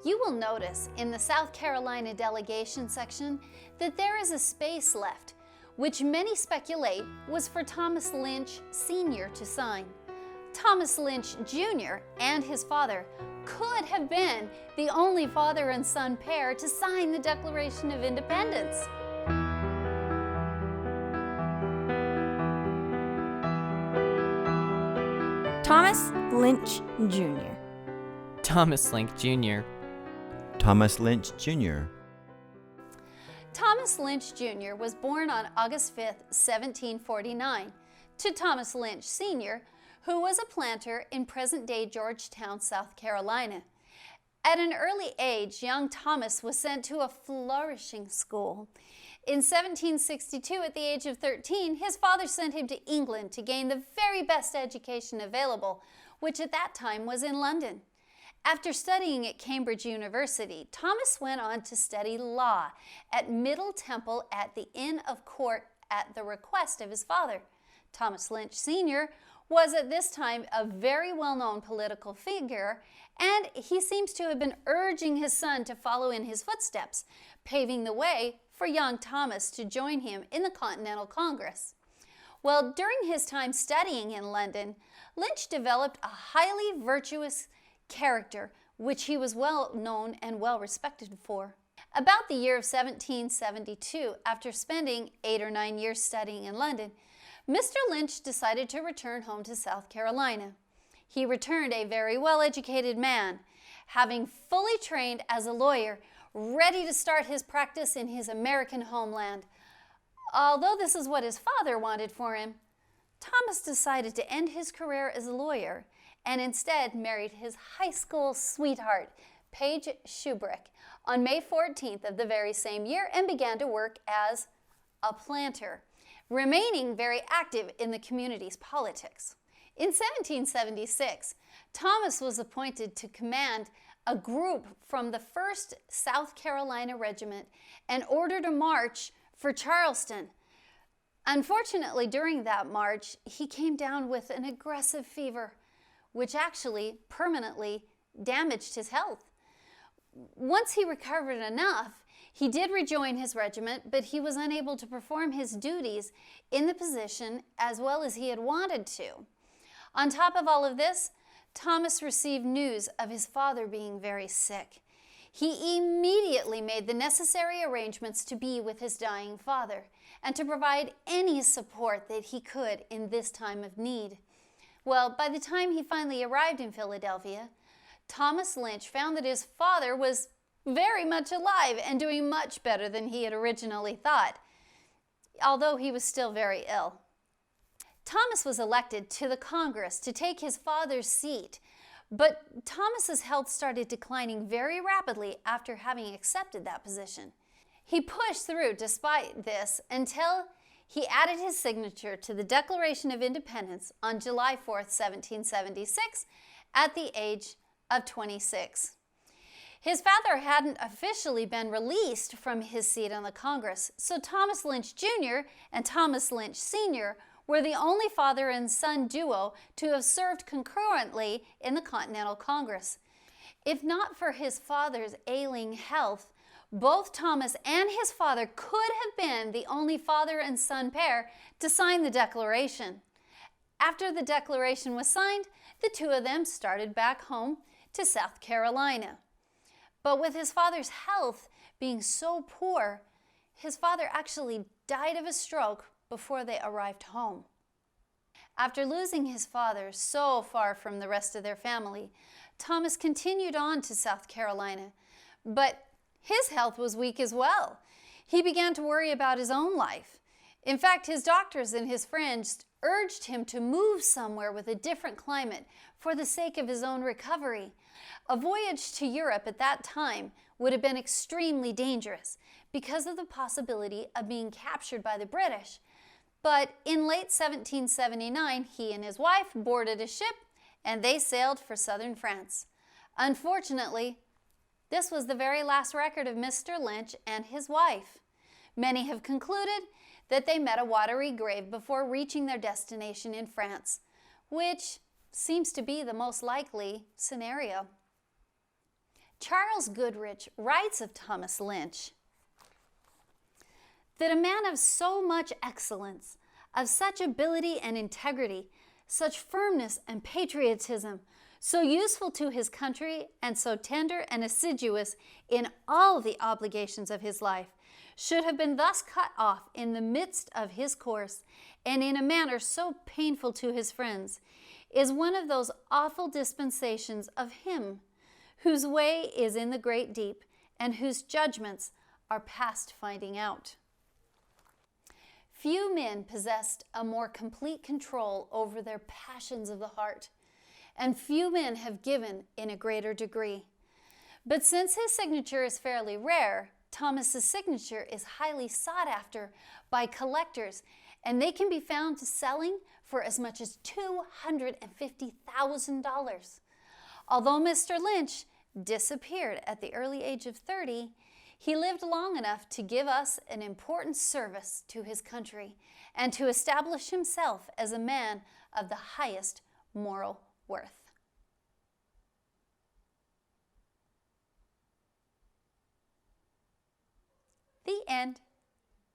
You will notice in the South Carolina delegation section that there is a space left, which many speculate was for Thomas Lynch Sr. to sign. Thomas Lynch Jr. and his father could have been the only father and son pair to sign the Declaration of Independence. Thomas Lynch Jr. Thomas Lynch Jr. Thomas Lynch Jr. Thomas Lynch Jr. was born on August 5, 1749, to Thomas Lynch Sr., who was a planter in present-day Georgetown, South Carolina. At an early age, young Thomas was sent to a flourishing school. In 1762, at the age of 13, his father sent him to England to gain the very best education available, which at that time was in London. After studying at Cambridge University, Thomas went on to study law at Middle Temple at the Inn of Court at the request of his father. Thomas Lynch Sr. was at this time a very well-known political figure, and he seems to have been urging his son to follow in his footsteps, paving the way for young Thomas to join him in the Continental Congress. Well, during his time studying in London, Lynch developed a highly virtuous character, which he was well known and well respected for. About the year of 1772, after spending 8 or 9 years studying in London, Mr. Lynch decided to return home to South Carolina. He returned a very well-educated man, having fully trained as a lawyer, ready to start his practice in his American homeland. Although this is what his father wanted for him, Thomas decided to end his career as a lawyer and instead married his high school sweetheart, Paige Shubrick, on May 14th of the very same year and began to work as a planter, remaining very active in the community's politics. In 1776, Thomas was appointed to command a group from the 1st South Carolina Regiment and ordered a march for Charleston. Unfortunately, during that march, he came down with an aggressive fever, which actually permanently damaged his health. Once he recovered enough, he did rejoin his regiment, but he was unable to perform his duties in the position as well as he had wanted to. On top of all of this, Thomas received news of his father being very sick. He immediately made the necessary arrangements to be with his dying father and to provide any support that he could in this time of need. Well, by the time he finally arrived in Philadelphia, Thomas Lynch found that his father was very much alive and doing much better than he had originally thought, although he was still very ill. Thomas was elected to the Congress to take his father's seat, but Thomas's health started declining very rapidly after having accepted that position. He pushed through despite this until he added his signature to the Declaration of Independence on July 4th, 1776, at the age of 26. His father hadn't officially been released from his seat on the Congress, so Thomas Lynch Jr. and Thomas Lynch Sr. were the only father and son duo to have served concurrently in the Continental Congress. If not for his father's ailing health, both Thomas and his father could have been the only father and son pair to sign the Declaration. After the Declaration was signed, the two of them started back home to South Carolina. But with his father's health being so poor, his father actually died of a stroke before they arrived home. After losing his father so far from the rest of their family, Thomas continued on to South Carolina, but his health was weak as well. He began to worry about his own life. In fact, his doctors and his friends urged him to move somewhere with a different climate for the sake of his own recovery. A voyage to Europe at that time would have been extremely dangerous because of the possibility of being captured by the British. But in late 1779, he and his wife boarded a ship and they sailed for southern France. Unfortunately, this was the very last record of Mr. Lynch and his wife. Many have concluded that they met a watery grave before reaching their destination in France, which seems to be the most likely scenario. Charles Goodrich writes of Thomas Lynch that a man of so much excellence, of such ability and integrity, such firmness and patriotism, so useful to his country and so tender and assiduous in all the obligations of his life, should have been thus cut off in the midst of his course, and in a manner so painful to his friends, is one of those awful dispensations of him whose way is in the great deep, and whose judgments are past finding out. Few men possessed a more complete control over their passions of the heart, and few men have given in a greater degree. But since his signature is fairly rare, Thomas's signature is highly sought after by collectors, and they can be found selling for as much as $250,000. Although Mr. Lynch disappeared at the early age of 30, he lived long enough to give us an important service to his country and to establish himself as a man of the highest moral worth. The end.